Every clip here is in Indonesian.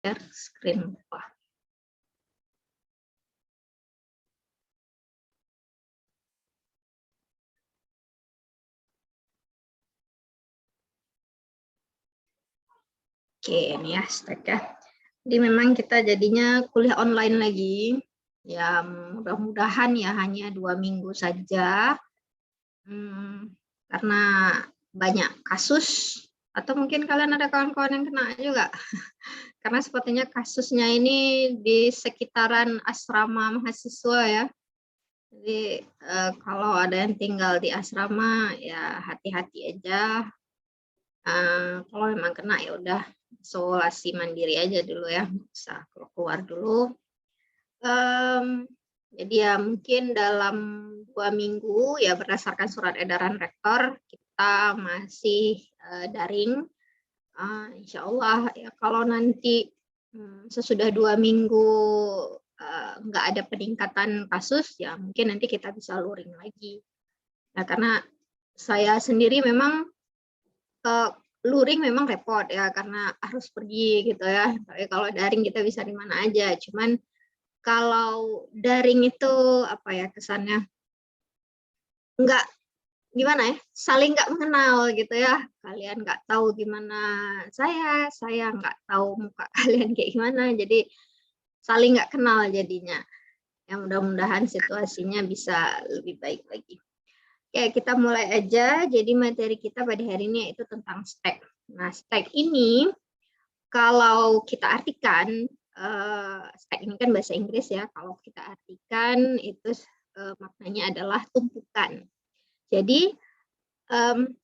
share screen. Oke, ini ya stack ya. Jadi memang kita jadinya kuliah online lagi. Ya mudah-mudahan ya hanya 2 minggu saja. Karena banyak kasus, atau mungkin kalian ada kawan-kawan yang kena juga. Karena sepertinya kasusnya ini di sekitaran asrama mahasiswa ya. Jadi kalau ada yang tinggal di asrama ya hati-hati aja. Kalau memang kena ya udah isolasi mandiri aja dulu ya, nggak usah keluar dulu. Jadi ya mungkin dalam 2 minggu ya berdasarkan surat edaran rektor kita masih daring. Insya Allah ya kalau nanti sesudah 2 minggu nggak ada peningkatan kasus ya mungkin nanti kita bisa luring lagi. Nah karena saya sendiri memang luring memang repot ya karena harus pergi gitu ya. Tapi kalau daring kita bisa di mana aja. Cuman kalau daring itu apa ya kesannya nggak gimana ya, saling nggak mengenal gitu ya. Kalian nggak tahu gimana saya nggak tahu muka kalian kayak gimana. Jadi saling nggak kenal jadinya. Ya mudah-mudahan situasinya bisa lebih baik lagi. Oke, kita mulai aja. Jadi materi kita pada hari ini yaitu tentang stack. Nah, stack ini kalau kita artikan, stack ini kan bahasa Inggris ya, kalau kita artikan itu maknanya adalah tumpukan. Jadi,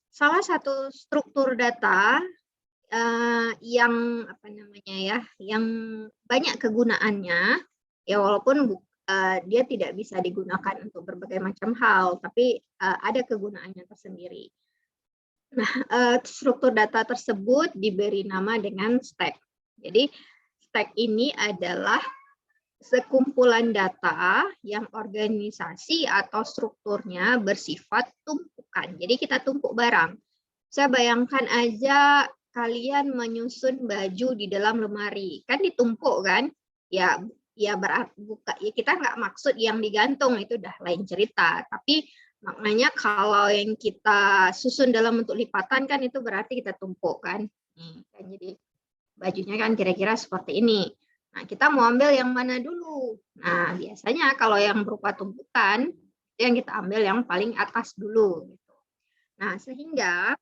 salah satu struktur data yang apa namanya ya, yang banyak kegunaannya, ya walaupun dia tidak bisa digunakan untuk berbagai macam hal, tapi ada kegunaannya tersendiri. Nah, struktur data tersebut diberi nama dengan stack. Jadi, stack ini adalah sekumpulan data yang organisasi atau strukturnya bersifat tumpukan. Jadi, kita tumpuk barang. Saya bayangkan aja kalian menyusun baju di dalam lemari. Kan ditumpuk kan? Ya buka ya kita nggak maksud yang digantung itu udah lain cerita, tapi maknanya kalau yang kita susun dalam bentuk lipatan kan itu berarti kita tumpuk kan. Kan jadi bajunya kan kira-kira seperti ini. Nah, kita mau ambil yang mana dulu? Nah, biasanya kalau yang berupa tumpukan yang kita ambil yang paling atas dulu gitu. Nah, sehingga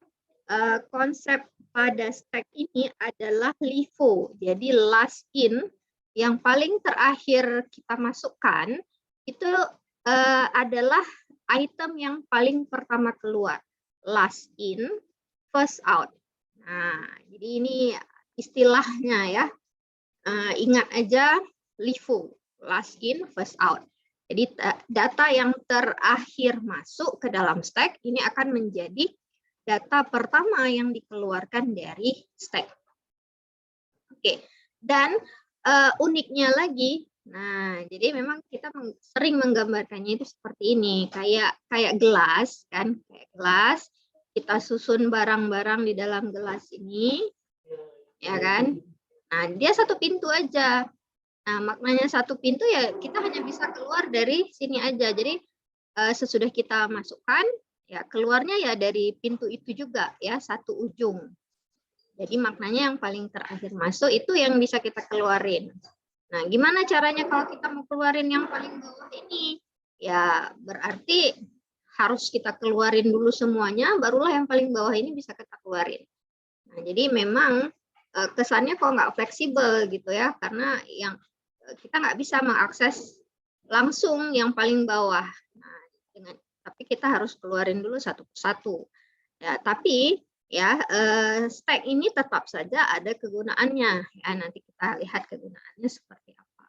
konsep pada stack ini adalah LIFO. Jadi last in yang paling terakhir kita masukkan itu adalah item yang paling pertama keluar. Last in, first out. Nah, jadi ini istilahnya ya. Ingat aja LIFO, last in, first out. Jadi data yang terakhir masuk ke dalam stack ini akan menjadi data pertama yang dikeluarkan dari stack. Oke, dan uniknya lagi, nah jadi memang kita sering menggambarkannya itu seperti ini, kayak gelas kan, kayak gelas. Kita susun barang-barang di dalam gelas ini, ya kan? Nah dia satu pintu aja. Nah maknanya satu pintu ya kita hanya bisa keluar dari sini aja. Jadi sesudah kita masukkan, ya keluarnya ya dari pintu itu juga ya, satu ujung. Jadi maknanya yang paling terakhir masuk itu yang bisa kita keluarin. Nah, gimana caranya kalau kita mau keluarin yang paling bawah ini? Ya, berarti harus kita keluarin dulu semuanya, barulah yang paling bawah ini bisa kita keluarin. Nah, jadi memang kesannya kok nggak fleksibel gitu ya, karena yang kita nggak bisa mengakses langsung yang paling bawah. Nah, tapi kita harus keluarin dulu satu persatu. Ya, tapi ya stack ini tetap saja ada kegunaannya. Ya, nanti kita lihat kegunaannya seperti apa.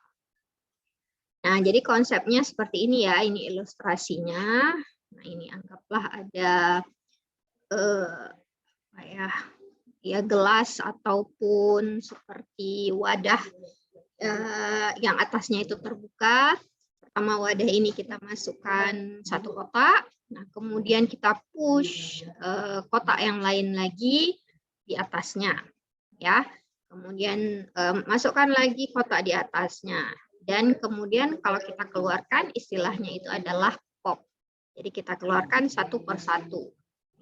Nah, jadi konsepnya seperti ini ya. Ini ilustrasinya. Nah, ini anggaplah ada ya gelas ataupun seperti wadah yang atasnya itu terbuka. Pertama wadah ini kita masukkan satu kotak. Nah, kemudian kita push kotak yang lain lagi di atasnya, ya. kemudian masukkan lagi kotak di atasnya, dan kemudian kalau kita keluarkan istilahnya itu adalah pop. Jadi kita keluarkan satu per satu,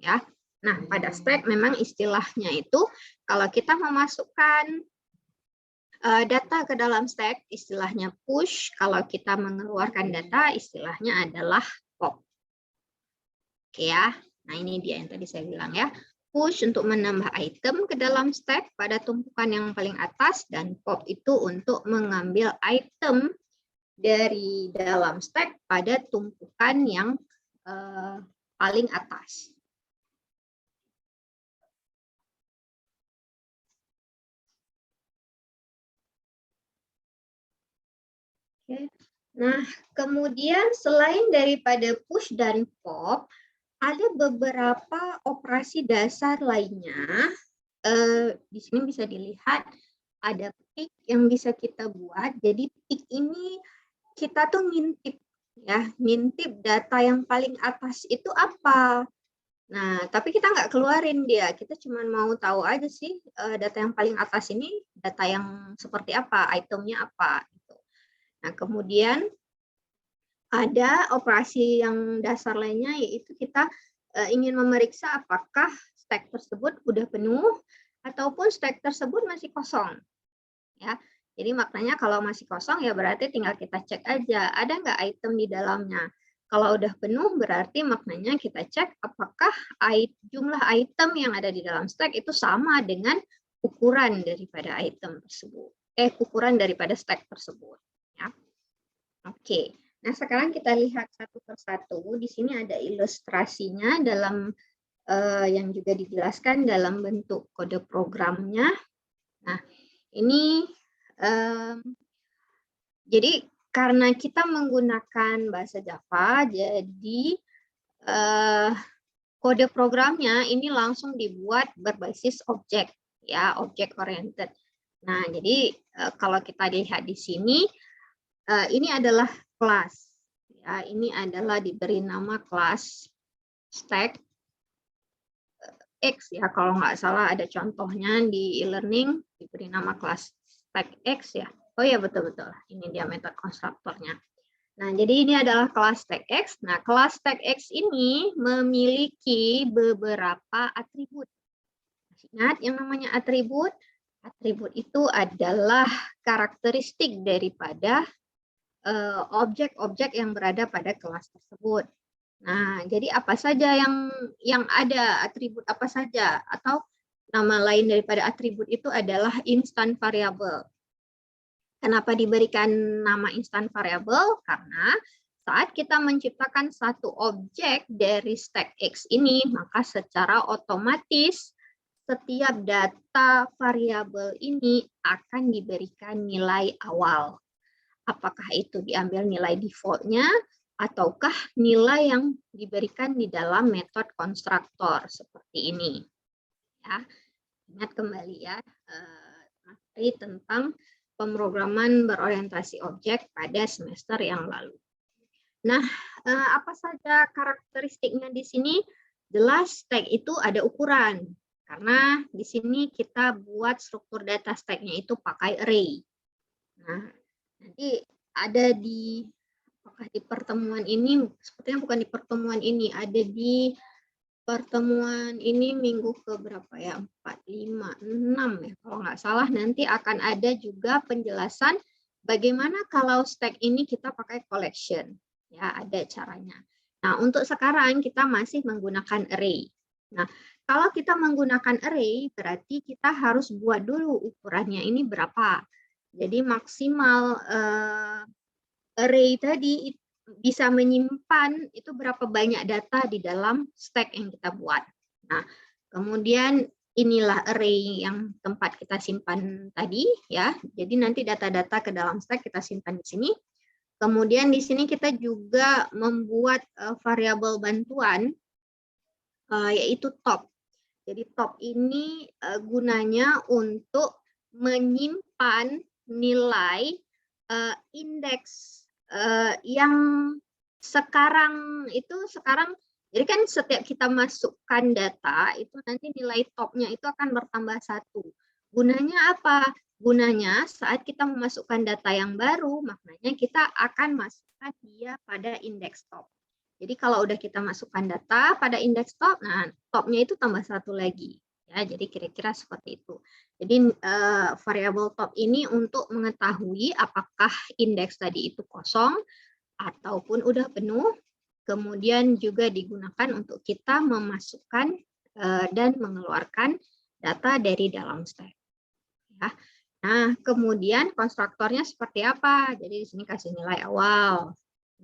ya. Nah, pada stack memang istilahnya itu kalau kita memasukkan data ke dalam stack istilahnya push, kalau kita mengeluarkan data istilahnya adalah pop. Oke ya. Nah, ini dia yang tadi saya bilang ya. Push untuk menambah item ke dalam stack pada tumpukan yang paling atas, dan pop itu untuk mengambil item dari dalam stack pada tumpukan yang paling atas. Oke. Nah, kemudian selain daripada push dan pop, ada beberapa operasi dasar lainnya. Di sini bisa dilihat ada pick yang bisa kita buat. Jadi pick ini kita tuh ngintip, ya, ngintip data yang paling atas itu apa. Nah, tapi kita nggak keluarin dia, kita cuma mau tahu aja sih data yang paling atas ini data yang seperti apa, itemnya apa. Gitu. Nah, kemudian ada operasi yang dasar lainnya, yaitu kita ingin memeriksa apakah stack tersebut udah penuh ataupun stack tersebut masih kosong. Ya, jadi maknanya kalau masih kosong ya berarti tinggal kita cek aja ada nggak item di dalamnya. Kalau udah penuh berarti maknanya kita cek apakah jumlah item yang ada di dalam stack itu sama dengan ukuran daripada item tersebut. Ukuran daripada stack tersebut. Ya. Oke. Nah, sekarang kita lihat satu persatu. Di sini ada ilustrasinya dalam yang juga dijelaskan dalam bentuk kode programnya. Nah, ini jadi karena kita menggunakan bahasa Java, jadi kode programnya ini langsung dibuat berbasis objek, ya, objek oriented. Nah, jadi kalau kita lihat di sini, ini adalah kelas, ya, ini adalah diberi nama kelas stack X, ya, kalau nggak salah ada contohnya di e-learning diberi nama kelas stack X, ya. Oh ya, betul-betul, ini dia metode konstruktornya. Nah, jadi ini adalah kelas stack X. Nah, kelas stack X ini memiliki beberapa atribut. Ingat yang namanya atribut? Atribut itu adalah karakteristik daripada objek-objek yang berada pada kelas tersebut. Nah, jadi apa saja yang ada, atribut apa saja, atau nama lain daripada atribut itu adalah instant variable. Kenapa diberikan nama instant variable? Karena saat kita menciptakan satu objek dari stack X ini, maka secara otomatis setiap data variabel ini akan diberikan nilai awal. Apakah itu diambil nilai defaultnya, ataukah nilai yang diberikan di dalam metode konstruktor seperti ini. Ya, ingat kembali ya materi tentang pemrograman berorientasi objek pada semester yang lalu. Nah, apa saja karakteristiknya di sini? Jelas stack itu ada ukuran, karena di sini kita buat struktur data stack-nya itu pakai array. Nah, nanti ada di apakah di pertemuan ini, sepertinya bukan di pertemuan ini, ada di pertemuan ini minggu ke berapa ya, 4, 5, 6 ya kalau nggak salah, nanti akan ada juga penjelasan bagaimana kalau stack ini kita pakai collection, ya, ada caranya. Nah, untuk sekarang kita masih menggunakan array. Nah, kalau kita menggunakan array berarti kita harus buat dulu ukurannya ini berapa. Jadi maksimal array tadi bisa menyimpan itu berapa banyak data di dalam stack yang kita buat. Nah, kemudian inilah array yang tempat kita simpan tadi, ya. Jadi nanti data-data ke dalam stack kita simpan di sini. Kemudian di sini kita juga membuat variabel bantuan, yaitu top. Jadi top ini gunanya untuk menyimpan nilai indeks yang sekarang jadi kan setiap kita masukkan data itu nanti nilai topnya itu akan bertambah 1. Gunanya apa? Gunanya saat kita memasukkan data yang baru, maknanya kita akan masukkan dia pada indeks top. Jadi kalau udah kita masukkan data pada indeks top, nah topnya itu tambah satu lagi. Ya, jadi kira-kira seperti itu. Jadi variabel top ini untuk mengetahui apakah indeks tadi itu kosong ataupun udah penuh, kemudian juga digunakan untuk kita memasukkan dan mengeluarkan data dari dalam stack. Ya. Nah, kemudian konstruktornya seperti apa? Jadi di sini kasih nilai awal.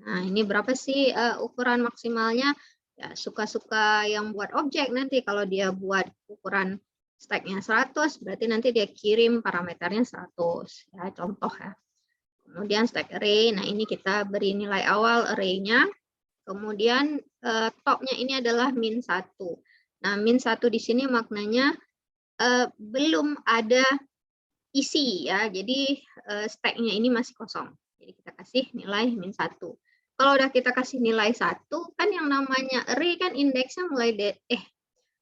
Nah, ini berapa sih ukuran maksimalnya? Ya, suka-suka yang buat objek nanti. Kalau dia buat ukuran stack-nya 100, berarti nanti dia kirim parameternya 100. Ya, contoh ya. Kemudian stack array, nah ini kita beri nilai awal array-nya. Kemudian top-nya ini adalah min 1. Nah, min 1 di sini maknanya belum ada isi ya, jadi stack-nya ini masih kosong. Jadi kita kasih nilai min 1. Kalau udah kita kasih nilai 1, kan yang namanya array kan indeksnya mulai dari,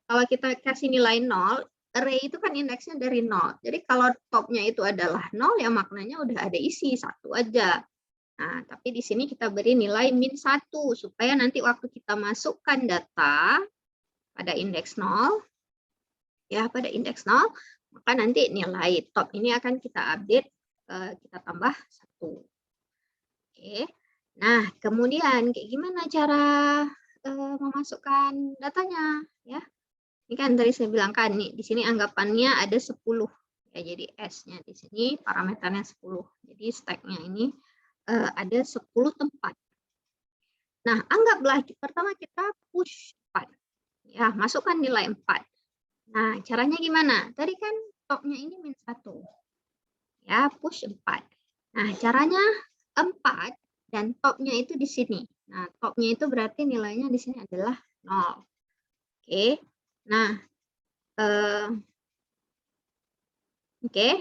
kalau kita kasih nilai 0, array itu kan indeksnya dari 0. Jadi kalau top-nya itu adalah 0, ya maknanya udah ada isi, 1 aja. Nah, tapi di sini kita beri nilai min 1, supaya nanti waktu kita masukkan data pada indeks 0, ya pada indeks 0, maka nanti nilai top ini akan kita update, kita tambah 1. Oke. Nah, kemudian kayak gimana cara memasukkan datanya ya? Ini kan tadi saya bilang kan nih, di sini anggapannya ada 10. Ya, jadi S-nya di sini parameternya 10. Jadi stack-nya ini ada 10 tempat. Nah, anggaplah pertama kita push 4. Ya, masukkan nilai 4. Nah, caranya gimana? Tadi kan top-nya ini min 1. Ya, push 4. Nah, caranya 4 dan top-nya itu di sini. Nah, top-nya itu berarti nilainya di sini adalah 0. Oke. Nah,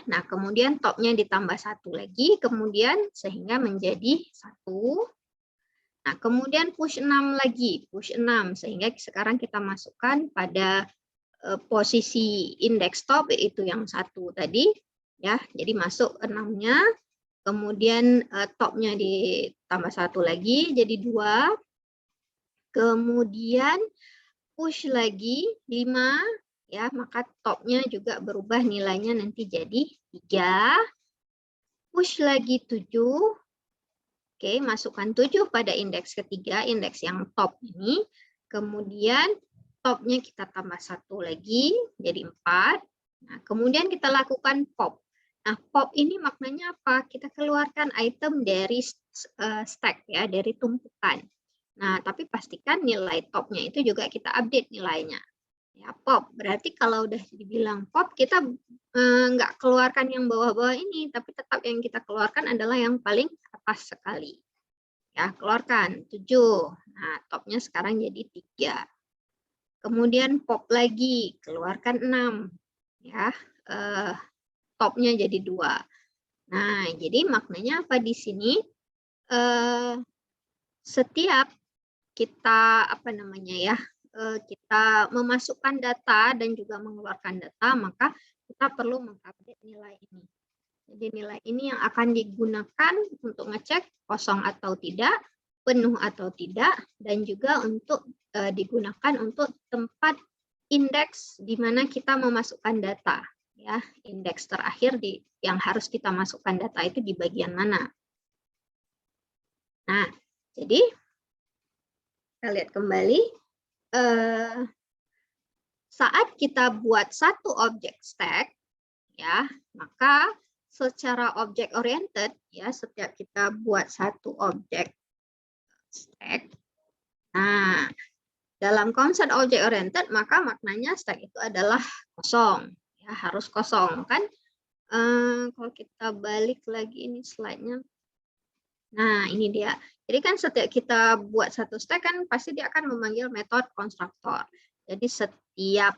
nah kemudian top-nya ditambah 1 lagi, kemudian sehingga menjadi 1. Nah, kemudian push 6 lagi, push 6 sehingga sekarang kita masukkan pada posisi indeks top, yaitu yang 1 tadi ya. Jadi masuk 6-nya, kemudian top-nya ditambah 1 lagi jadi 2. Kemudian push lagi 5 ya, maka top-nya juga berubah nilainya nanti jadi 3. Push lagi 7. Oke, masukkan 7 pada indeks ketiga, indeks yang top ini. Kemudian top-nya kita tambah 1 lagi, jadi 4. Nah, kemudian kita lakukan pop. Nah, pop ini maknanya apa? Kita keluarkan item dari stack ya, dari tumpukan. Nah, tapi pastikan nilai top-nya itu juga kita update nilainya. Ya, pop. Berarti kalau udah dibilang pop, kita nggak keluarkan yang bawah-bawah ini, tapi tetap yang kita keluarkan adalah yang paling atas sekali. Ya, keluarkan 7. Nah, topnya sekarang jadi 3. Kemudian pop lagi, keluarkan 6. Ya, topnya jadi 2. Nah, jadi maknanya apa di sini? Setiap kita kita memasukkan data dan juga mengeluarkan data, maka kita perlu mengupdate nilai ini. Jadi nilai ini yang akan digunakan untuk ngecek kosong atau tidak, penuh atau tidak, dan juga untuk digunakan untuk tempat indeks di mana kita memasukkan data. Ya, indeks terakhir yang harus kita masukkan data itu di bagian mana. Nah, jadi kita lihat kembali. Saat kita buat satu objek stack, ya, maka secara objek oriented, ya, setiap kita buat satu objek stack, nah, dalam konsep objek oriented, maka maknanya stack itu adalah kosong, ya, harus kosong, kan? Kalau kita balik lagi ini slide-nya, nah ini dia. Jadi kan setiap kita buat satu stack kan pasti dia akan memanggil metode konstruktor. Jadi setiap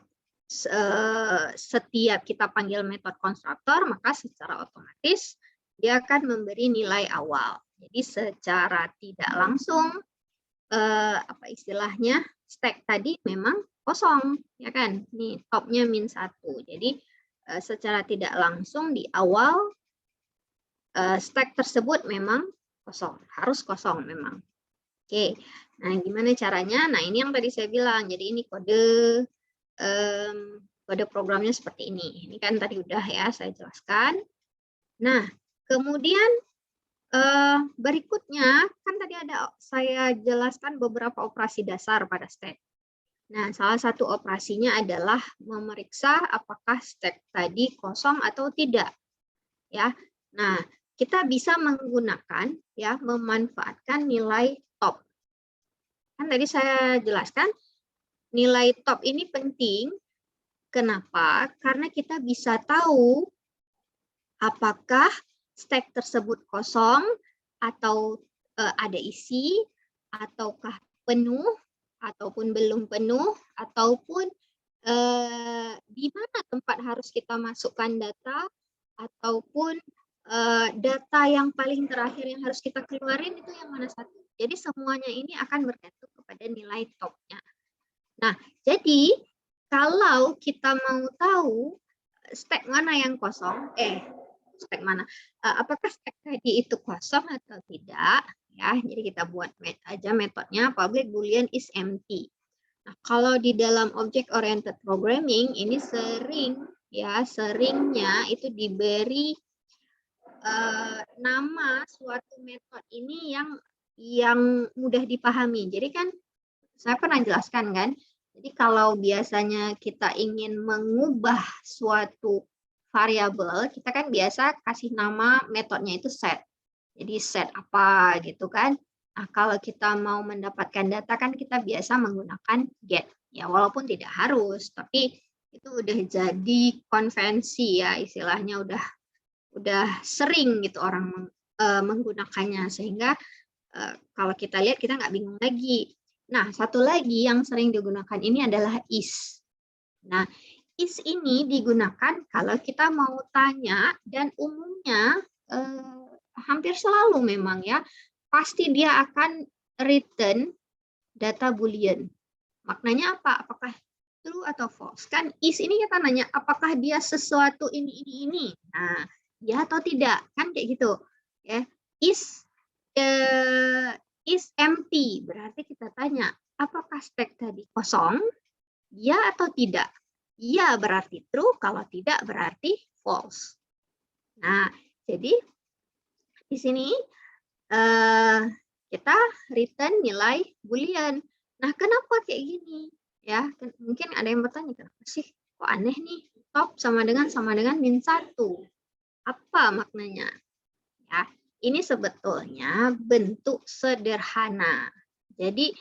kita panggil metode konstruktor, maka secara otomatis dia akan memberi nilai awal. Jadi secara tidak langsung apa istilahnya, stack tadi memang kosong, ya kan? Nih topnya min 1. Jadi secara tidak langsung di awal stack tersebut memang kosong, harus kosong memang. Oke, nah gimana caranya? Nah ini yang tadi saya bilang, jadi ini kode programnya seperti ini. Ini kan tadi udah ya saya jelaskan. Nah, kemudian berikutnya kan tadi ada saya jelaskan beberapa operasi dasar pada stack. Nah, salah satu operasinya adalah memeriksa apakah stack tadi kosong atau tidak. Ya. Nah, kita bisa menggunakan ya memanfaatkan nilai top. Kan tadi saya jelaskan nilai top ini penting. Kenapa? Karena kita bisa tahu apakah stack tersebut kosong atau ada isi, ataukah penuh, ataupun belum penuh, ataupun di mana tempat harus kita masukkan data, ataupun data yang paling terakhir yang harus kita keluarin itu yang mana satu. Jadi semuanya ini akan bergantung kepada nilai topnya. Nah, jadi kalau kita mau tahu stack mana yang kosong, stack mana, apakah stack tadi itu kosong atau tidak, ya. Jadi kita buat aja metodenya public boolean is empty. Nah, kalau di dalam object oriented programming ini seringnya itu diberi nama suatu metode ini yang mudah dipahami. Jadi kan saya pernah jelaskan kan. Jadi kalau biasanya kita ingin mengubah suatu variabel, kita kan biasa kasih nama metodenya itu set. Jadi set apa gitu kan. Nah, kalau kita mau mendapatkan data kan kita biasa menggunakan get. Ya walaupun tidak harus, tapi itu udah jadi konvensi ya, istilahnya udah sering gitu orang menggunakannya, sehingga kalau kita lihat kita nggak bingung lagi. Nah, satu lagi yang sering digunakan ini adalah is. Nah, is ini digunakan kalau kita mau tanya, dan umumnya hampir selalu memang ya, pasti dia akan return data boolean. Maknanya apa? Apakah true atau false? Kan is ini kita nanya apakah dia sesuatu ini. Nah, ya atau tidak, kan kayak gitu. Ya, is empty, berarti kita tanya apakah stack tadi kosong? Ya atau tidak? Ya berarti true, kalau tidak berarti false. Nah, jadi di sini kita return nilai boolean. Nah, kenapa kayak gini? Ya, mungkin ada yang bertanya, kenapa sih kok aneh nih? Top sama dengan min 1. Apa maknanya? Ya, ini sebetulnya bentuk sederhana. Jadi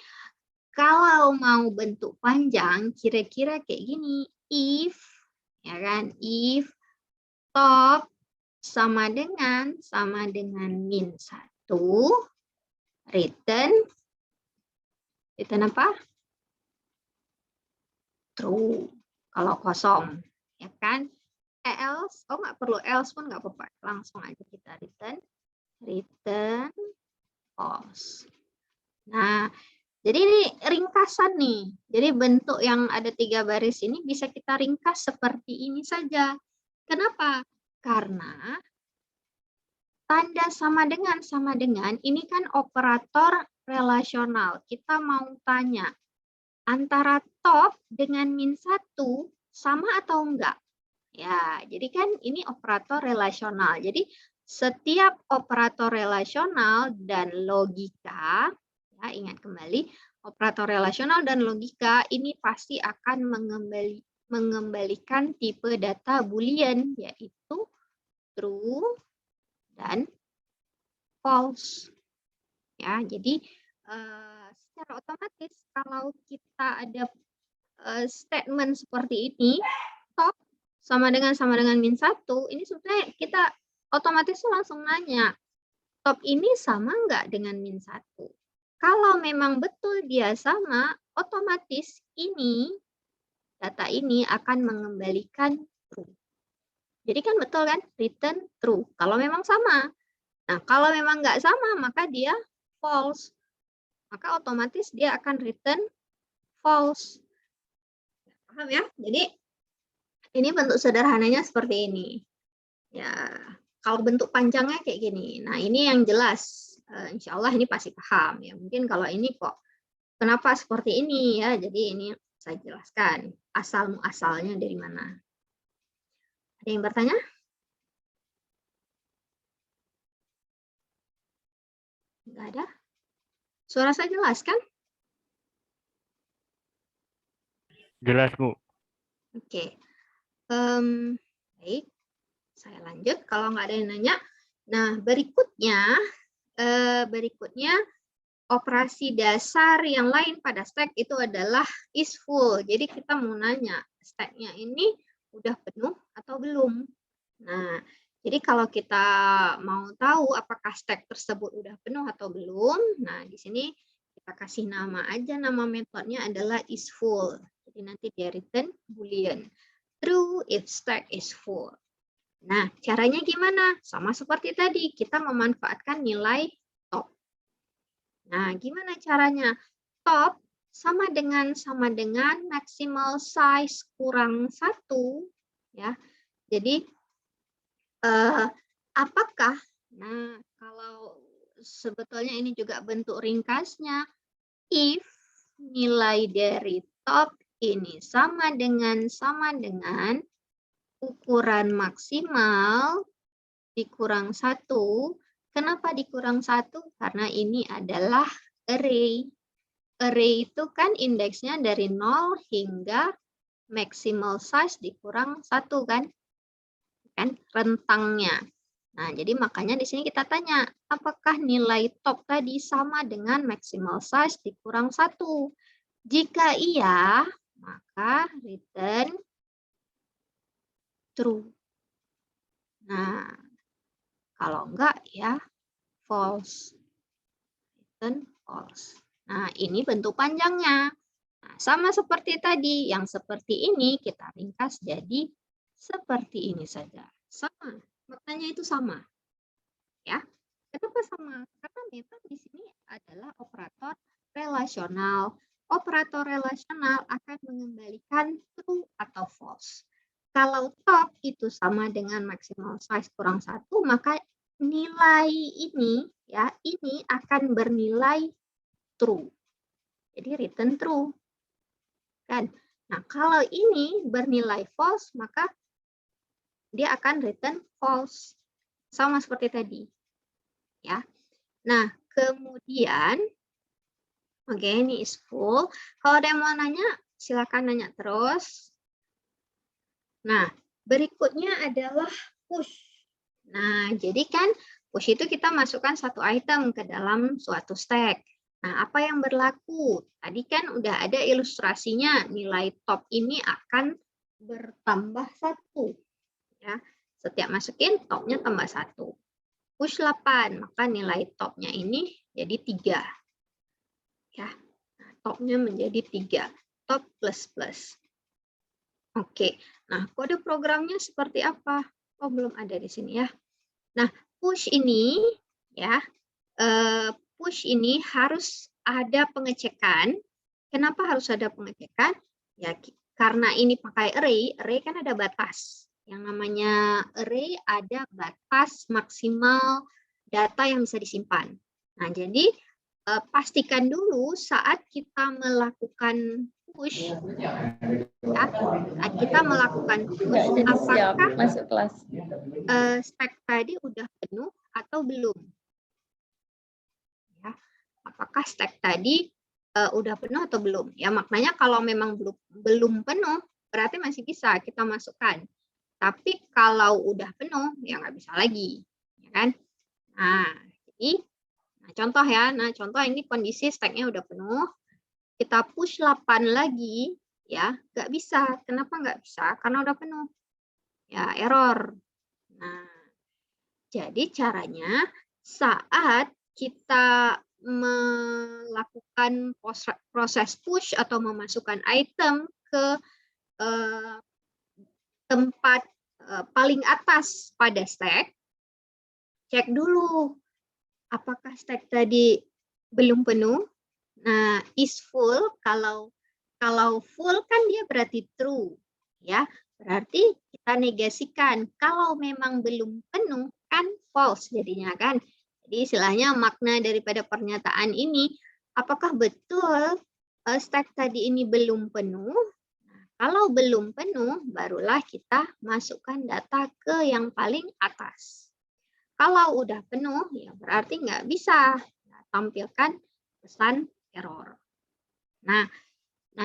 kalau mau bentuk panjang, kira-kira kayak gini. If, ya kan? If top sama dengan min 1, return apa? True. Kalau kosong, ya kan? Else, nggak perlu else pun nggak apa-apa. Langsung aja kita return false. Nah, jadi ini ringkasan nih. Jadi bentuk yang ada 3 baris ini bisa kita ringkas seperti ini saja. Kenapa? Karena tanda sama dengan ini kan operator relasional. Kita mau tanya antara top dengan min 1 sama atau enggak? Ya, jadi kan ini operator relasional. Jadi setiap operator relasional dan logika, ya, ingat kembali, operator relasional dan logika ini pasti akan mengembalikan tipe data boolean, yaitu true dan false. Ya, jadi secara otomatis kalau kita ada statement seperti ini, top sama dengan min 1, ini sebenarnya kita otomatis langsung nanya, top ini sama nggak dengan min 1? Kalau memang betul dia sama, otomatis ini, data ini akan mengembalikan true. Jadi kan betul kan, return true, kalau memang sama. Nah, kalau memang nggak sama, maka dia false. Maka otomatis dia akan return false. Paham ya? Jadi Ini bentuk sederhananya seperti ini. Ya, kalau bentuk panjangnya kayak gini. Nah, ini yang jelas. Insya Allah ini pasti paham ya. Mungkin kalau ini kok kenapa seperti ini ya. Jadi ini saya jelaskan asal muasalnya dari mana. Ada yang bertanya? Enggak ada? Suara saya jelas kan? Jelas, Bu. Oke. Baik. Saya lanjut kalau nggak ada yang nanya. Nah, berikutnya operasi dasar yang lain pada stack itu adalah is full. Jadi kita mau nanya stacknya ini udah penuh atau belum. Nah, jadi kalau kita mau tahu apakah stack tersebut udah penuh atau belum, nah di sini kita kasih nama aja, nama metodenya adalah is full. Jadi nanti dia return boolean true if stack is full. Nah, caranya gimana? Sama seperti tadi, kita memanfaatkan nilai top. Nah, gimana caranya? Top sama dengan maximal size kurang 1. Ya. Jadi, apakah, nah kalau sebetulnya ini juga bentuk ringkasnya, if nilai dari top ini sama dengan ukuran maksimal dikurang 1. Kenapa dikurang 1? Karena ini adalah array. Array itu kan indeksnya dari 0 hingga maximal size dikurang 1 kan? Kan rentangnya. Nah, jadi makanya di sini kita tanya, apakah nilai top tadi sama dengan maximal size dikurang 1? Jika iya, maka return true. Nah, kalau enggak ya false. Return false. Nah, ini bentuk panjangnya. Nah, sama seperti tadi, yang seperti ini kita ringkas jadi seperti ini saja. Sama, maknanya itu sama. Ya. Kenapa sama? Karena metode di sini adalah operator relasional. Operator relasional akan mengembalikan true atau false. Kalau top itu sama dengan maximal size kurang 1, maka nilai ini ya, ini akan bernilai true. Jadi return true. Kan? Nah, kalau ini bernilai false, maka dia akan return false. Sama seperti tadi. Ya. Nah, kemudian oke, ini is full. Kalau ada yang mau nanya, silakan nanya terus. Nah, berikutnya adalah push. Nah, jadi kan push itu kita masukkan satu item ke dalam suatu stack. Nah, apa yang berlaku? Tadi kan udah ada ilustrasinya, nilai top ini akan bertambah 1. Ya, setiap masukin topnya tambah 1. Push 8, maka nilai topnya ini jadi 3. Ya, nah, topnya menjadi 3. Top plus plus. Oke, nah kode programnya seperti apa? Oh, belum ada di sini ya. Nah, push ini ya, push ini harus ada pengecekan. Kenapa harus ada pengecekan? Ya, karena ini pakai array kan ada batas. Yang namanya array ada batas maksimal data yang bisa disimpan. Nah, jadi pastikan dulu saat kita melakukan push, ya, saat kita melakukan push, apakah masuk kelas. Stack tadi udah penuh atau belum? Ya, apakah stack tadi udah penuh atau belum? Ya, maknanya kalau memang belum penuh, berarti masih bisa kita masukkan. Tapi kalau udah penuh, ya nggak bisa lagi, ya kan? Nah, jadi, contoh ya. Nah, contoh ini kondisi stacknya udah penuh, kita push 8 lagi, ya nggak bisa. Kenapa nggak bisa? Karena udah penuh. Ya, error. Nah, jadi caranya saat kita melakukan proses push atau memasukkan item ke tempat paling atas pada stack, cek dulu apakah stack tadi belum penuh. Nah, is full, kalau full kan dia berarti true, ya. Berarti kita negasikan. Kalau memang belum penuh, kan false jadinya kan. Jadi istilahnya makna daripada pernyataan ini, apakah betul stack tadi ini belum penuh? Kalau belum penuh, barulah kita masukkan data ke yang paling atas. Kalau udah penuh, ya berarti nggak bisa tampilkan pesan error. Nah,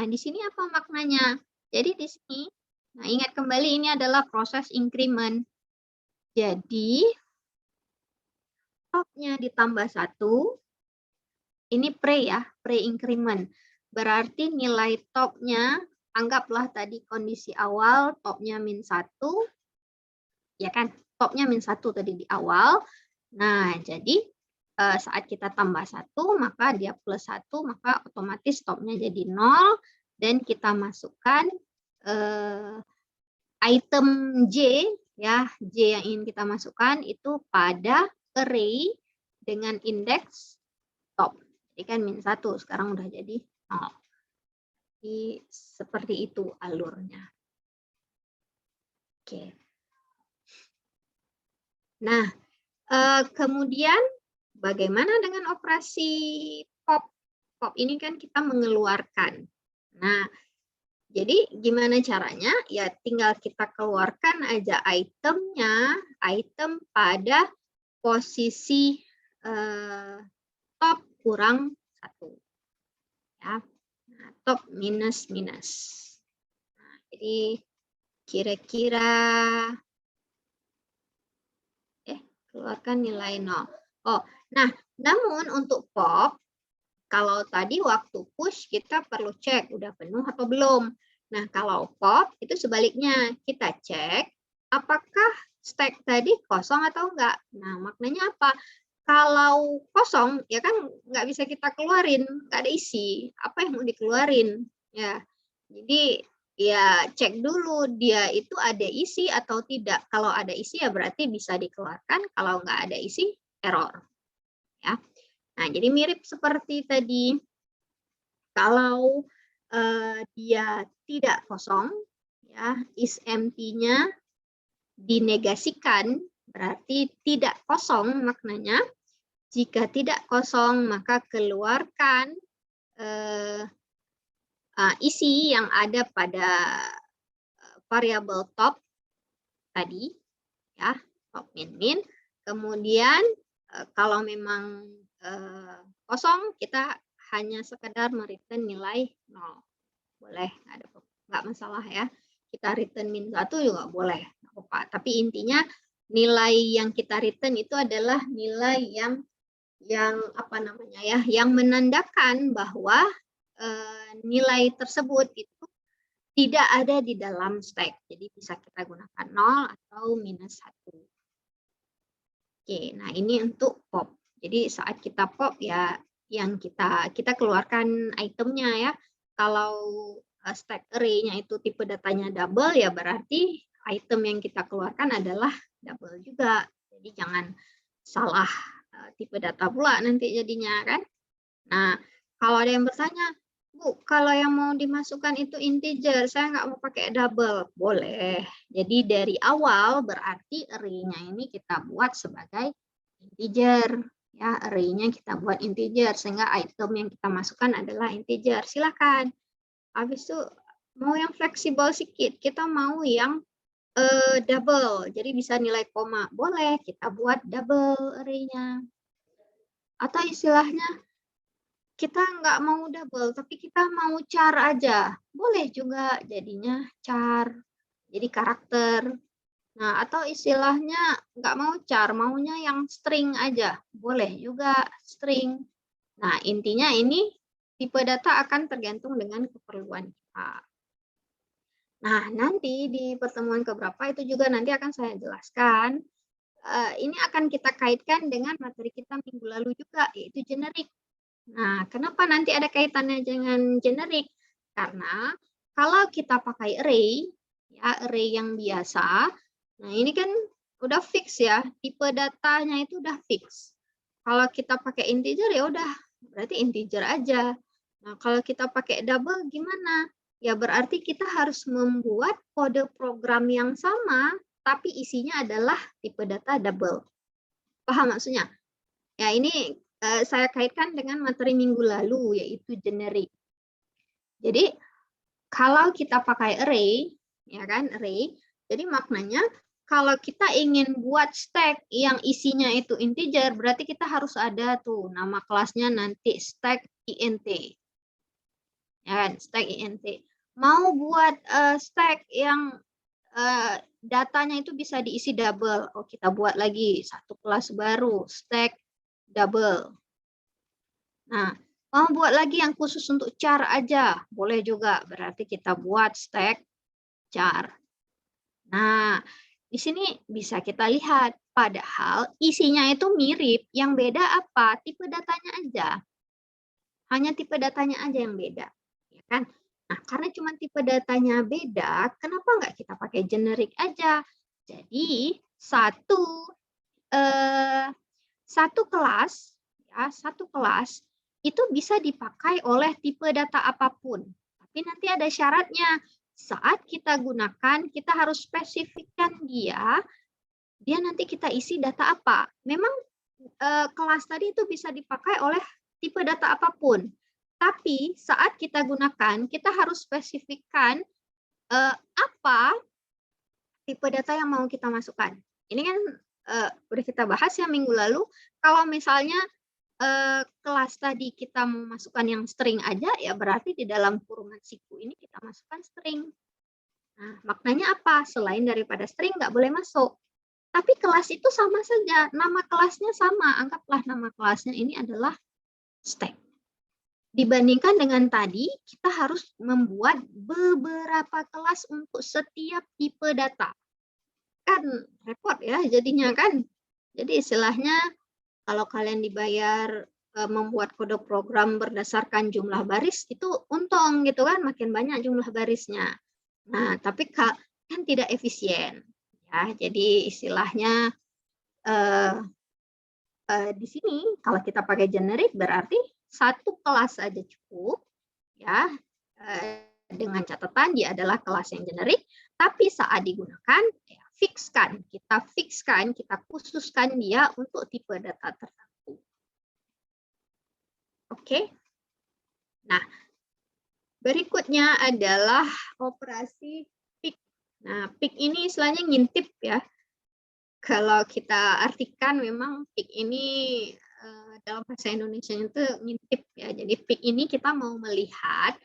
di sini apa maknanya? Jadi di sini, nah ingat kembali ini adalah proses increment. Jadi, topnya ditambah 1, ini pre-increment. Berarti nilai topnya, anggaplah tadi kondisi awal, topnya -1, ya kan? Topnya -1 tadi di awal. Nah, jadi saat kita tambah 1, maka dia +1, maka otomatis topnya jadi 0, dan kita masukkan item J, ya, J yang ingin kita masukkan itu pada array dengan indeks top. Jadi kan -1, sekarang udah jadi 0. Jadi seperti itu alurnya. Oke. Nah, kemudian bagaimana dengan operasi pop? Pop ini kan kita mengeluarkan. Nah, jadi gimana caranya? Ya tinggal kita keluarkan aja itemnya, item pada posisi top kurang 1. Ya. Nah, top minus. Nah, jadi kira-kira keluarkan nilai 0. Oh, nah, namun untuk pop, kalau tadi waktu push kita perlu cek udah penuh atau belum. Nah, kalau pop itu sebaliknya, kita cek apakah stack tadi kosong atau enggak. Nah, maknanya apa? Kalau kosong, ya kan nggak bisa kita keluarin, nggak ada isi. Apa yang mau dikeluarin? Ya, jadi ya cek dulu dia itu ada isi atau tidak. Kalau ada isi ya berarti bisa dikeluarkan, kalau nggak ada isi error. Ya. Nah, jadi mirip seperti tadi. Kalau dia tidak kosong, ya, is empty-nya dinegasikan, berarti tidak kosong maknanya. Jika tidak kosong, maka keluarkan isi yang ada pada variabel top tadi, ya, top min. Kemudian kalau memang kosong, kita hanya sekedar mereturn nilai 0. Boleh, nggak masalah ya. Kita return -1 juga boleh, nggak apa-apa. Tapi intinya nilai yang kita return itu adalah nilai yang apa namanya ya, yang menandakan bahwa nilai tersebut itu tidak ada di dalam stack. Jadi bisa kita gunakan 0 atau -1. Oke, nah ini untuk pop. Jadi saat kita pop ya yang kita keluarkan itemnya ya. Kalau stack array-nya itu tipe datanya double ya berarti item yang kita keluarkan adalah double juga. Jadi jangan salah tipe data pula nanti jadinya kan. Nah, kalau ada yang bertanya, Bu, kalau yang mau dimasukkan itu integer, saya nggak mau pakai double. Boleh. Jadi dari awal berarti array-nya ini kita buat sebagai integer. Ya, array-nya kita buat integer, sehingga item yang kita masukkan adalah integer. Silakan. Habis itu mau yang fleksibel sedikit, kita mau yang double. Jadi bisa nilai koma. Boleh, kita buat double array-nya. Atau istilahnya, kita nggak mau double, tapi kita mau char aja. Boleh juga jadinya char. Jadi karakter. Nah, atau istilahnya nggak mau char, maunya yang string aja. Boleh juga string. Nah, intinya ini tipe data akan tergantung dengan keperluan kita. Nah, nanti di pertemuan keberapa itu juga nanti akan saya jelaskan. Ini akan kita kaitkan dengan materi kita minggu lalu juga, yaitu generik. Nah, kenapa nanti ada kaitannya dengan generik? Karena kalau kita pakai array, ya array yang biasa, nah ini kan udah fix ya, tipe datanya itu udah fix. Kalau kita pakai integer ya udah, berarti integer aja. Nah, kalau kita pakai double gimana? ya berarti kita harus membuat kode program yang sama, tapi isinya adalah tipe data double. Paham maksudnya? Ya, ini saya kaitkan dengan materi minggu lalu, yaitu generik. Jadi, kalau kita pakai array, ya kan, array, jadi maknanya kalau kita ingin buat stack yang isinya itu integer, berarti kita harus ada tuh nama kelasnya nanti stack int. Ya kan, stack int. Mau buat stack yang datanya itu bisa diisi double. Oh, kita buat lagi satu kelas baru, stack double. Nah, mau buat lagi yang khusus untuk char aja, boleh juga. Berarti kita buat stack char. Nah, di sini bisa kita lihat, padahal isinya itu mirip, yang beda apa? Tipe datanya aja. Hanya tipe datanya aja yang beda, ya kan? Nah, karena cuma tipe datanya beda, kenapa nggak kita pakai generik aja? Jadi satu kelas, ya, satu kelas itu bisa dipakai oleh tipe data apapun. Tapi nanti ada syaratnya. Saat kita gunakan, kita harus spesifikkan dia nanti kita isi data apa. Memang kelas tadi itu bisa dipakai oleh tipe data apapun. Tapi saat kita gunakan, kita harus spesifikkan apa tipe data yang mau kita masukkan. Ini kan udah kita bahas ya minggu lalu. Kalau misalnya kelas tadi kita mau masukkan yang string aja, ya berarti di dalam kurungan siku ini kita masukkan string. Nah, maknanya apa? Selain daripada string nggak boleh masuk. Tapi kelas itu sama saja, nama kelasnya sama. Anggaplah nama kelasnya ini adalah stack. Dibandingkan dengan tadi, kita harus membuat beberapa kelas untuk setiap tipe data. Kan repot ya jadinya kan. Jadi istilahnya kalau kalian dibayar membuat kode program berdasarkan jumlah baris, itu untung gitu kan, makin banyak jumlah barisnya. Nah, tapi kan tidak efisien. Ya, jadi istilahnya di sini kalau kita pakai generik berarti satu kelas saja cukup, ya, dengan catatan dia adalah kelas yang generik, tapi saat digunakan ya, kita khususkan dia untuk tipe data tertentu. Oke. Nah, berikutnya adalah operasi pick. Nah, pick ini istilahnya ngintip ya. Kalau kita artikan memang pick ini dalam bahasa Indonesia itu ngintip ya. Jadi pick ini kita mau melihat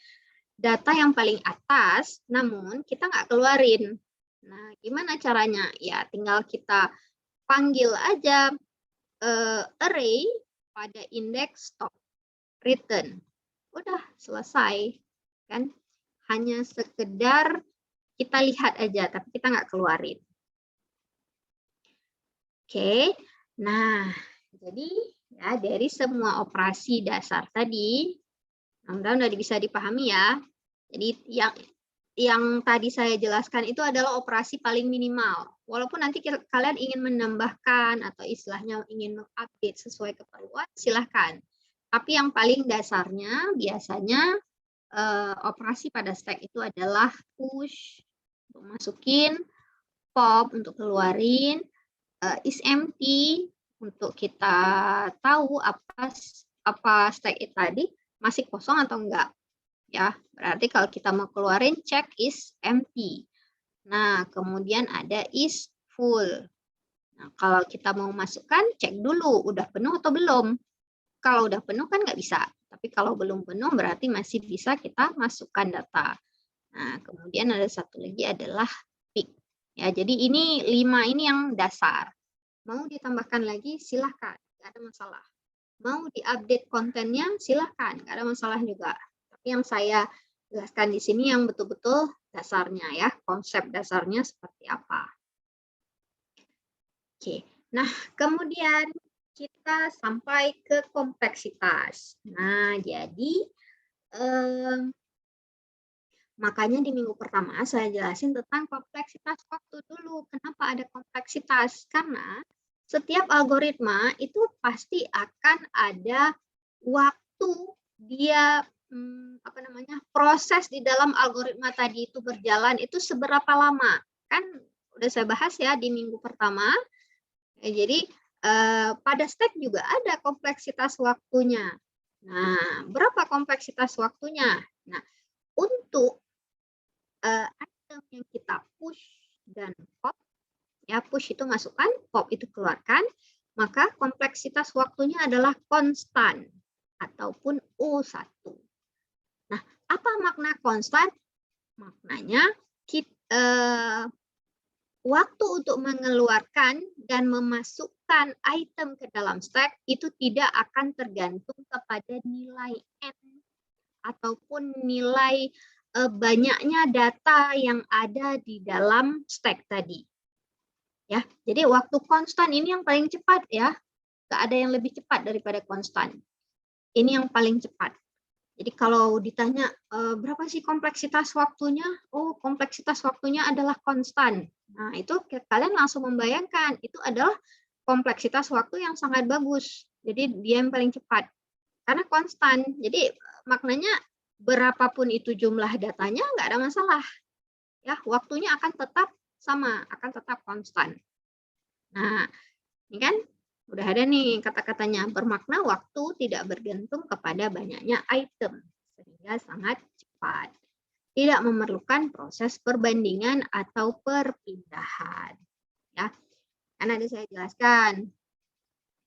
data yang paling atas, namun kita nggak keluarin. Nah, gimana caranya? Ya, tinggal kita panggil aja array pada indeks top return. Udah selesai, kan? Hanya sekedar kita lihat aja, tapi kita nggak keluarin. Oke, nah jadi ya dari semua operasi dasar tadi, mudah-mudahan udah bisa dipahami ya. Jadi yang tadi saya jelaskan itu adalah operasi paling minimal. Walaupun nanti kalian ingin menambahkan atau istilahnya ingin mengupdate sesuai keperluan, silahkan. Tapi yang paling dasarnya biasanya operasi pada stack itu adalah push untuk masukin, pop untuk keluarin, is empty untuk kita tahu apa stack it tadi masih kosong atau enggak. Ya, berarti kalau kita mau keluarin check is empty. Nah, kemudian ada is full. Nah, kalau kita mau masukkan, cek dulu udah penuh atau belum. Kalau udah penuh kan nggak bisa. Tapi kalau belum penuh berarti masih bisa kita masukkan data. Nah, kemudian ada satu lagi adalah pick. Ya, jadi ini 5 ini yang dasar. Mau ditambahkan lagi silahkan, nggak ada masalah. Mau diupdate kontennya silahkan, nggak ada masalah juga. Tapi yang saya jelaskan di sini yang betul-betul dasarnya ya, konsep dasarnya seperti apa. Oke, nah kemudian kita sampai ke kompleksitas. Nah, jadi makanya di minggu pertama saya jelasin tentang kompleksitas waktu dulu. Kenapa ada kompleksitas? Karena setiap algoritma itu pasti akan ada waktu dia apa namanya, proses di dalam algoritma tadi itu berjalan itu seberapa lama. Kan udah saya bahas ya di minggu pertama. Jadi pada stack juga ada kompleksitas waktunya. Nah, berapa kompleksitas waktunya? Nah, untuk item yang kita push dan pop, ya push itu masukkan, pop itu keluarkan, maka kompleksitas waktunya adalah konstan ataupun U1. Nah, apa makna konstan? Maknanya waktu untuk mengeluarkan dan memasukkan item ke dalam stack itu tidak akan tergantung kepada nilai n ataupun nilai banyaknya data yang ada di dalam stack tadi. Ya, jadi waktu konstan ini yang paling cepat ya. Nggak ada yang lebih cepat daripada konstan. Ini yang paling cepat. Jadi kalau ditanya berapa sih kompleksitas waktunya? Oh, kompleksitas waktunya adalah konstan. Nah, itu kalian langsung membayangkan itu adalah kompleksitas waktu yang sangat bagus. Jadi dia yang paling cepat. Karena konstan. Jadi maknanya berapapun itu jumlah datanya nggak ada masalah. Ya, waktunya akan tetap sama, akan tetap konstan. Nah, ini kan udah ada nih kata-katanya, bermakna waktu tidak bergantung kepada banyaknya item, sehingga sangat cepat. Tidak memerlukan proses perbandingan atau perpindahan. Ya, kan ada saya jelaskan.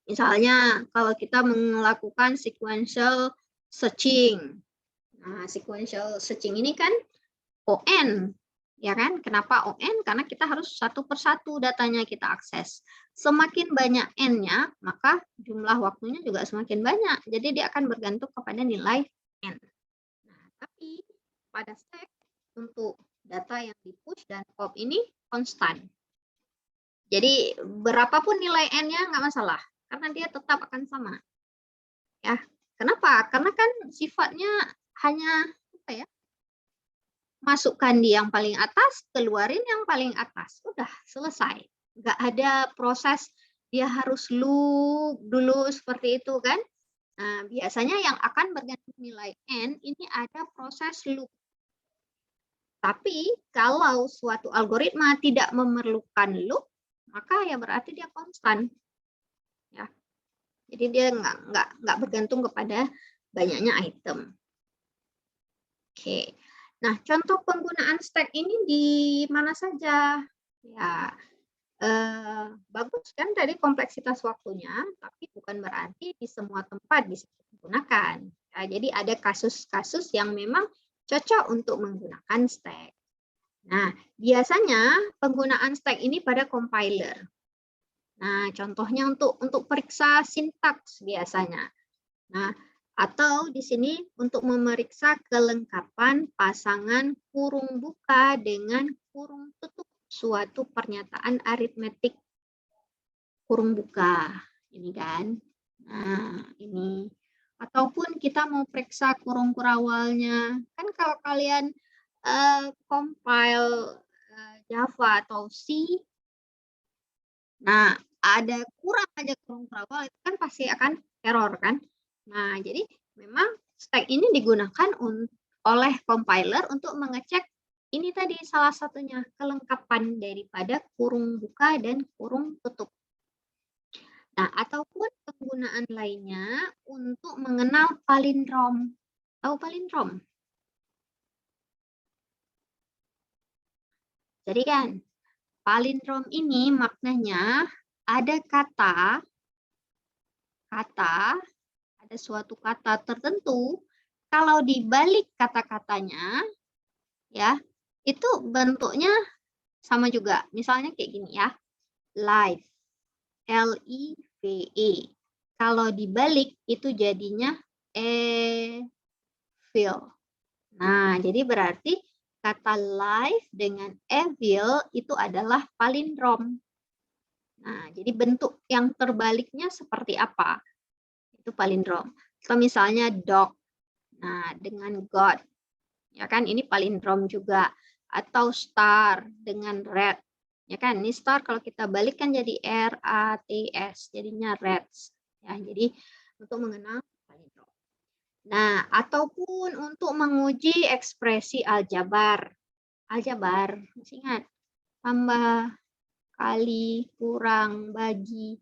Misalnya kalau kita melakukan sequential searching. Nah, sequential searching ini kan ON, ya kan? Kenapa ON? Karena kita harus satu persatu datanya kita akses. Semakin banyak N-nya, maka jumlah waktunya juga semakin banyak. Jadi dia akan bergantung kepada nilai N. Nah, tapi pada stack untuk data yang di-push dan pop ini konstan. Jadi berapapun nilai N-nya nggak masalah, karena dia tetap akan sama. Ya, kenapa? Karena kan sifatnya hanya apa ya? Masukkan di yang paling atas, keluarin yang paling atas. Udah, selesai. Nggak ada proses dia harus loop dulu seperti itu kan. Nah, biasanya yang akan bergantung nilai N, ini ada proses loop. Tapi kalau suatu algoritma tidak memerlukan loop, maka ya berarti dia konstan. Ya. Jadi dia nggak bergantung kepada banyaknya item. Oke. Nah, contoh penggunaan stack ini di mana saja? Ya, bagus kan tadi kompleksitas waktunya, tapi bukan berarti di semua tempat bisa digunakan. Ya, jadi ada kasus-kasus yang memang cocok untuk menggunakan stack. Nah, biasanya penggunaan stack ini pada compiler. Nah, contohnya untuk periksa sintaks biasanya. Nah, atau di sini untuk memeriksa kelengkapan pasangan kurung buka dengan kurung tutup suatu pernyataan aritmetik kurung buka. Ini kan. Nah, ini. Ataupun kita mau periksa kurung kurawalnya. Kan kalau kalian compile Java atau C, nah ada kurang aja kurung kurawal itu kan pasti akan error kan. Nah, jadi memang stack ini digunakan oleh compiler untuk mengecek ini tadi salah satunya kelengkapan daripada kurung buka dan kurung tutup. Nah, ataupun penggunaan lainnya untuk mengenal palindrom. Tahu palindrom? Jadi kan, palindrom ini maknanya ada ada suatu kata tertentu, kalau dibalik kata-katanya, ya, itu bentuknya sama juga. Misalnya kayak gini ya, live, L-I-V-E. Kalau dibalik itu jadinya evil. Nah, jadi berarti kata live dengan evil itu adalah palindrom. Nah, jadi bentuk yang terbaliknya seperti apa? Itu palindrom. Atau misalnya dog. Nah, dengan God. Ya kan, ini palindrom juga. Atau star dengan red. Ya kan, ini star kalau kita balikkan jadi R-A-T-S. Jadinya reds. Ya, jadi untuk mengenal palindrom. Nah, ataupun untuk menguji ekspresi aljabar. Aljabar, masih ingat? Tambah, kali, kurang, bagi.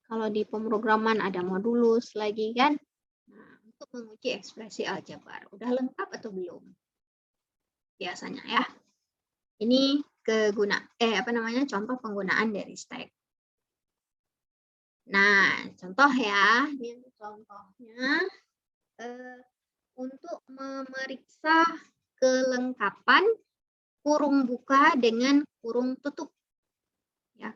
Kalau di pemrograman ada modulus lagi kan. Nah, untuk menguji ekspresi aljabar. Udah lengkap atau belum? Biasanya ya. Ini contoh penggunaan dari stack. Nah, contoh ya, ini contohnya untuk memeriksa kelengkapan kurung buka dengan kurung tutup. Ya,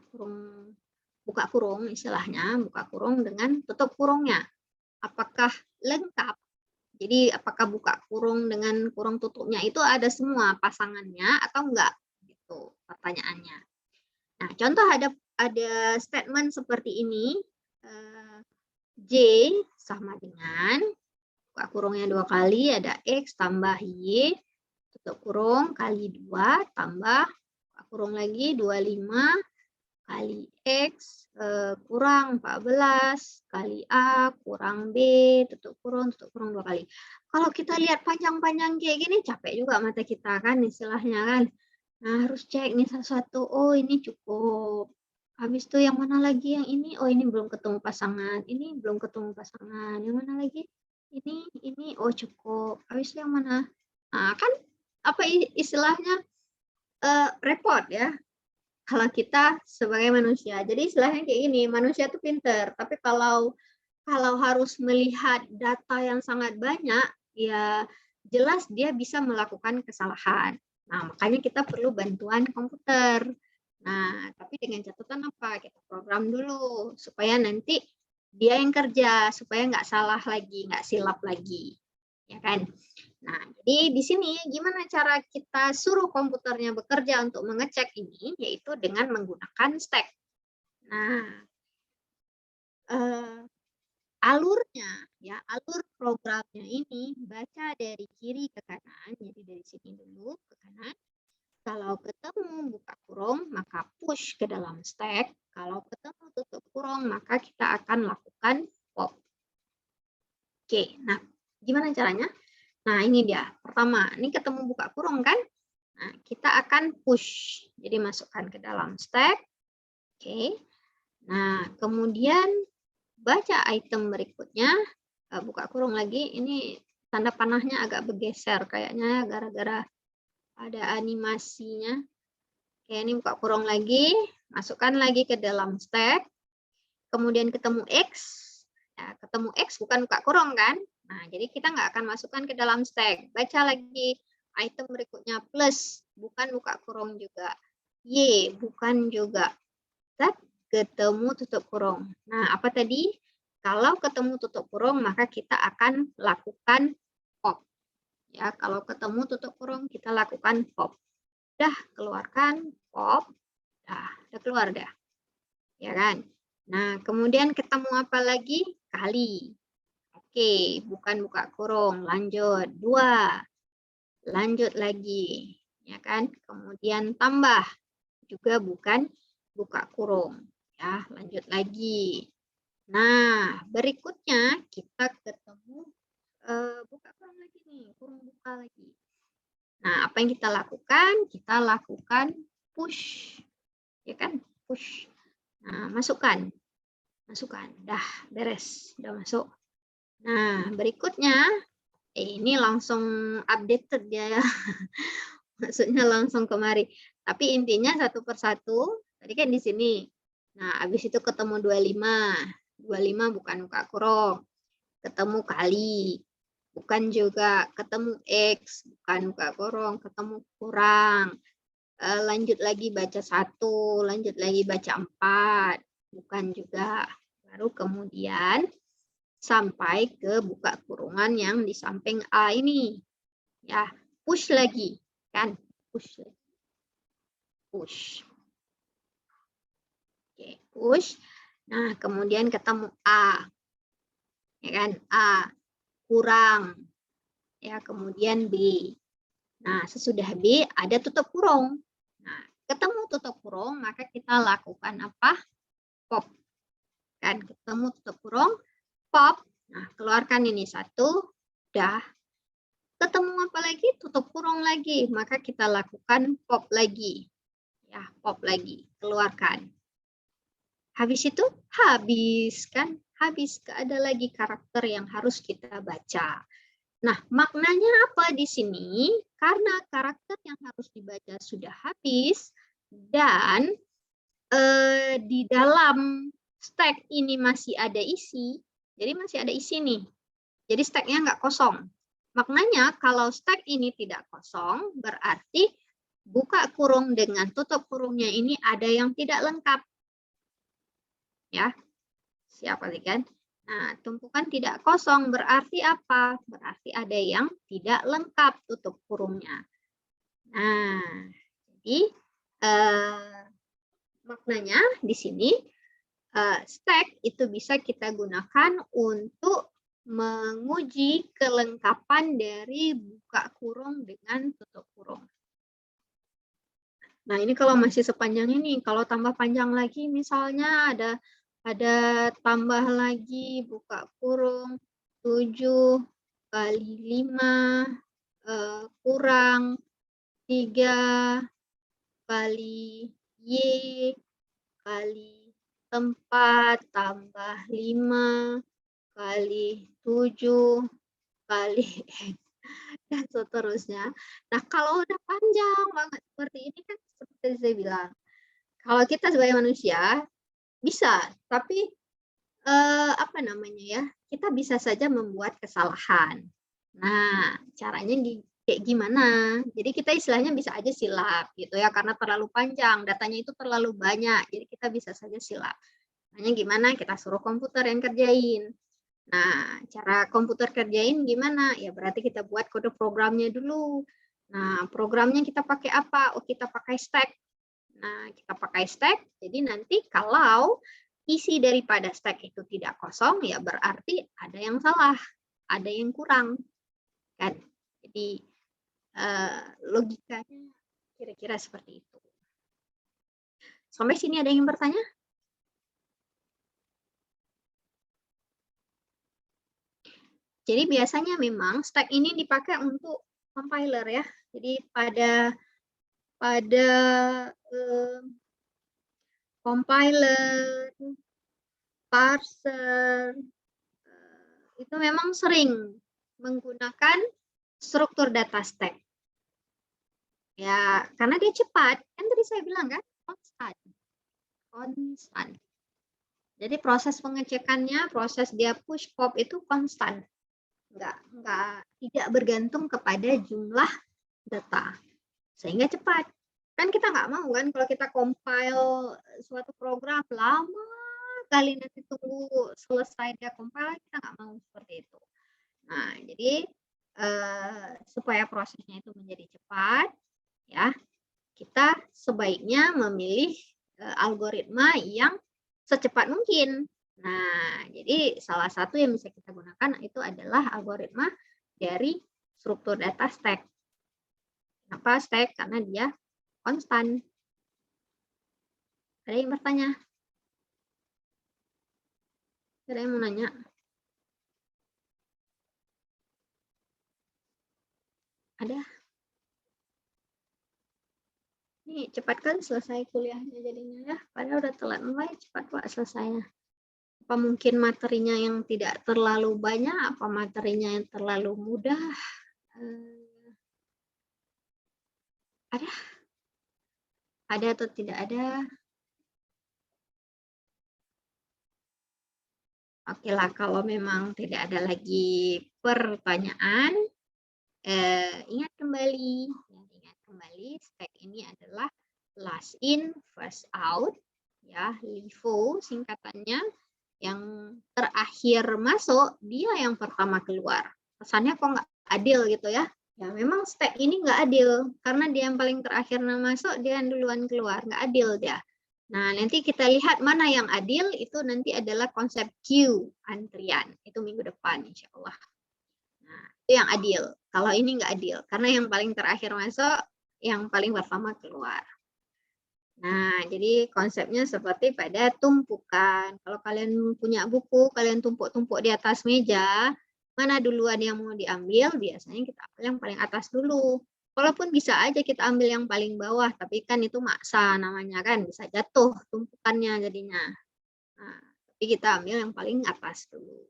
buka kurung istilahnya, buka kurung dengan tutup kurungnya. Apakah lengkap? Jadi apakah buka kurung dengan kurung tutupnya itu ada semua pasangannya atau enggak? Gitu pertanyaannya. Nah, contoh ada statement seperti ini. J sama dengan buka kurungnya 2 kali, ada X tambah Y, tutup kurung kali 2 tambah buka kurung lagi 25 kali X kurang 14 kali A kurang B, tutup kurung 2 kali. Kalau kita lihat panjang-panjang kayak gini, capek juga mata kita kan istilahnya kan. Nah, harus cek nih satu-satu, oh ini cukup. Habis itu yang mana lagi yang ini, oh ini belum ketemu pasangan, ini belum ketemu pasangan, yang mana lagi? Ini, oh cukup. Habis itu yang mana? Nah, kan apa istilahnya repot ya kalau kita sebagai manusia. Jadi istilahnya kayak gini, manusia itu pinter, tapi kalau harus melihat data yang sangat banyak, ya jelas dia bisa melakukan kesalahan. Nah, makanya kita perlu bantuan komputer. Nah, tapi dengan catatan apa? Kita program dulu supaya nanti dia yang kerja, supaya nggak salah lagi, nggak silap lagi. Ya kan? Nah, jadi di sini gimana cara kita suruh komputernya bekerja untuk mengecek ini, yaitu dengan menggunakan stack. Nah, alurnya, ya alur programnya ini baca dari kiri ke kanan, jadi dari sini dulu ke kanan. Kalau ketemu buka kurung, maka push ke dalam stack. Kalau ketemu tutup kurung, maka kita akan lakukan pop. Oke, nah gimana caranya? Nah, ini dia. Pertama, ini ketemu buka kurung kan? Nah, kita akan push. Jadi masukkan ke dalam stack. Oke. Nah, kemudian baca item berikutnya. Buka kurung lagi. Ini tanda panahnya agak bergeser kayaknya gara-gara ada animasinya. Oke, ini buka kurung lagi. Masukkan lagi ke dalam stack. Kemudian ketemu X. Ya, ketemu X bukan buka kurung kan? Nah, jadi kita nggak akan masukkan ke dalam stack. Baca lagi item berikutnya plus, bukan buka kurung juga. Y, bukan juga. Z, ketemu tutup kurung. Nah, apa tadi? Kalau ketemu tutup kurung, maka kita akan lakukan pop. Ya, kalau ketemu tutup kurung, kita lakukan pop. Udah, keluarkan pop. Udah keluar dah. Ya kan? Nah, kemudian ketemu apa lagi? Kali. Oke, bukan buka kurung. Lanjut. 2. Lanjut lagi. Ya kan? Kemudian tambah. Juga bukan buka kurung. Ya, lanjut lagi. Nah, berikutnya kita ketemu buka kurung lagi nih. Kurung buka lagi. Nah, apa yang kita lakukan? Kita lakukan push. Ya kan? Push. Nah, masukkan. Dah beres, udah masuk. Nah, berikutnya ini langsung updated dia ya. Maksudnya langsung kemari. Tapi intinya satu persatu, tadi kan di sini. Nah, habis itu ketemu 25. 25 bukan buka kurung. Ketemu kali. Bukan juga. Ketemu X, bukan buka kurung. Ketemu kurang. Lanjut lagi baca 1, lanjut lagi baca 4. Bukan juga. Baru kemudian sampai ke buka kurungan yang di samping A ini. Ya, push lagi. Kan? Push lagi. Push. Oke, push. Nah, kemudian ketemu A. Ya kan? A. Kurang. Ya, kemudian B. Nah, sesudah B ada tutup kurung. Nah, ketemu tutup kurung, maka kita lakukan apa? Pop. Kan? Ketemu tutup kurung, pop. Nah, keluarkan ini 1, Udah. Ketemu apa lagi? Tutup kurung lagi. Maka kita lakukan pop lagi. Ya, pop lagi. Keluarkan. Habis itu habis kan? Habis. Gak ada lagi karakter yang harus kita baca. Nah, maknanya apa di sini? Karena karakter yang harus dibaca sudah habis dan di dalam stack ini masih ada isi. Jadi masih ada isi nih. Jadi stacknya nggak kosong. Maknanya kalau stack ini tidak kosong, berarti buka kurung dengan tutup kurungnya ini ada yang tidak lengkap. Ya, siapa sih kan? Nah, tumpukan tidak kosong berarti apa? Berarti ada yang tidak lengkap tutup kurungnya. Nah, jadi maknanya di sini stack itu bisa kita gunakan untuk menguji kelengkapan dari buka kurung dengan tutup kurung. Nah, ini kalau masih sepanjang ini, kalau tambah panjang lagi misalnya ada tambah lagi buka kurung 7 kali 5 kurang 3 kali Y kali 4 tambah 5 kali 7 kali dan seterusnya. Nah, kalau udah panjang banget seperti ini kan seperti saya bilang, kalau kita sebagai manusia bisa, tapi apa namanya ya, kita bisa saja membuat kesalahan. Nah, caranya kayak gimana? Jadi kita istilahnya bisa aja silap gitu ya, karena terlalu panjang, datanya itu terlalu banyak, jadi kita bisa saja silap. Hanya gimana? Kita suruh komputer yang kerjain. Nah, cara komputer kerjain gimana? Ya berarti kita buat kode programnya dulu. Nah, programnya kita pakai apa? Oh, kita pakai stack. Nah, kita pakai stack, jadi nanti kalau isi daripada stack itu tidak kosong, ya berarti ada yang salah, ada yang kurang. Kan? Jadi, logikanya kira-kira seperti itu. Sampai sini ada yang bertanya? Jadi biasanya memang stack ini dipakai untuk compiler ya. Jadi pada compiler, parser, itu memang sering menggunakan struktur data stack. Ya, karena dia cepat. Kan tadi saya bilang kan, konstan. Konstan. Jadi proses pengecekannya, proses dia push pop itu konstan. Tidak bergantung kepada jumlah data. Sehingga cepat. Kan kita nggak mau kan kalau kita compile suatu program lama kali nanti tunggu selesai dia compile, kita nggak mau seperti itu. Nah, jadi supaya prosesnya itu menjadi cepat, ya kita sebaiknya memilih algoritma yang secepat mungkin. Nah, jadi salah satu yang bisa kita gunakan itu adalah algoritma dari struktur data stack. Kenapa stack? Karena dia konstan. Ada yang bertanya? Ada yang mau nanya? Ada? Ini cepat kan selesai kuliahnya jadinya ya. Padahal udah telat mulai, cepat Pak selesainya. Apa mungkin materinya yang tidak terlalu banyak, apa materinya yang terlalu mudah? Ada? Ada atau tidak ada? Oke lah, kalau memang tidak ada lagi pertanyaan, ingat kembali, stack ini adalah last in, first out, ya, LIFO singkatannya, yang terakhir masuk, dia yang pertama keluar. Kesannya kok nggak adil gitu ya. Ya memang stack ini nggak adil, karena dia yang paling terakhir masuk, dia yang duluan keluar, nggak adil dia. Nah, nanti kita lihat mana yang adil, itu nanti adalah konsep queue, antrian. Itu minggu depan, insya Allah. Nah, itu yang adil. Kalau ini nggak adil, karena yang paling terakhir masuk, yang paling pertama keluar. Nah, jadi konsepnya seperti pada tumpukan. Kalau kalian punya buku, kalian tumpuk-tumpuk di atas meja, mana duluan yang mau diambil, biasanya kita ambil yang paling atas dulu. Walaupun bisa aja kita ambil yang paling bawah, tapi kan itu maksa namanya kan, bisa jatuh tumpukannya jadinya. Nah, tapi kita ambil yang paling atas dulu.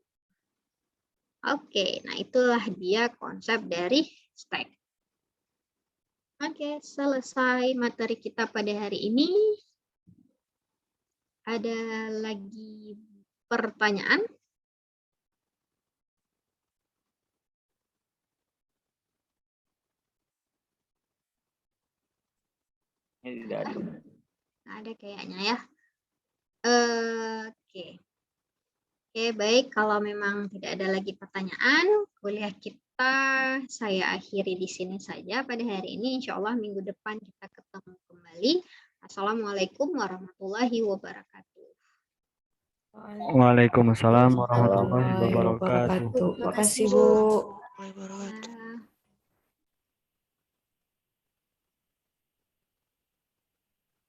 Oke, nah itulah dia konsep dari stack. Oke, selesai materi kita pada hari ini. Ada lagi pertanyaan? Tidak ada. Nggak ada kayaknya ya. Oke. Oke, baik. Kalau memang tidak ada lagi pertanyaan, kuliah kita saya akhiri di sini saja pada hari ini. Insya Allah minggu depan kita ketemu kembali. Assalamualaikum warahmatullahi wabarakatuh. Waalaikumsalam warahmatullahi wabarakatuh. Terima kasih, Bu. Nah.